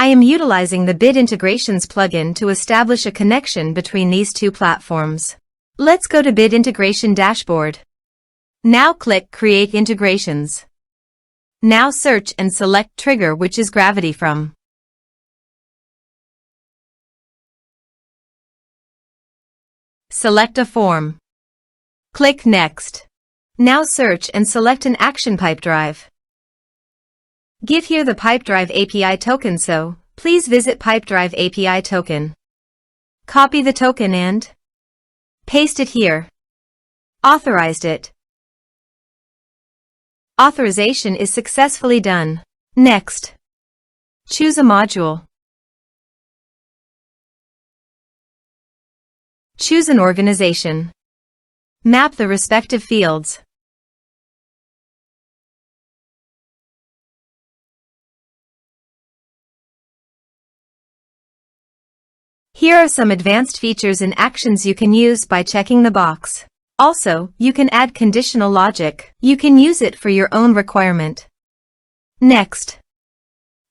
I am utilizing the Bit Integrations plugin to establish a connection between these two platforms. Let's go to Bit Integration Dashboard. Now click Create Integrations. Now search and select Trigger, which is Gravity from. Select a form. Click Next. Now search and select an action Pipedrive. Give here the Pipedrive API token, so please visit Pipedrive API token. Copy the token and paste it here. Authorized it. Authorization is successfully done. Next, choose a module. Choose an organization. Map the respective fields. Here are some advanced features and actions you can use by checking the box. Also, you can add conditional logic. You can use it for your own requirement. Next,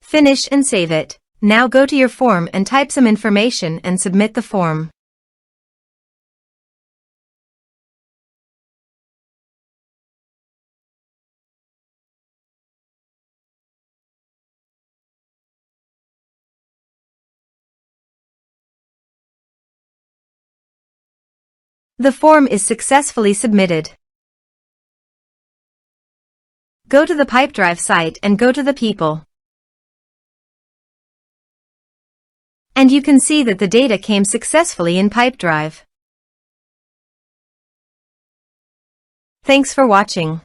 finish and save it. Now go to your form and type some information and submit the form. The form is successfully submitted. Go to the Pipedrive site and go to the people. And you can see that the data came successfully in Pipedrive. Thanks for watching.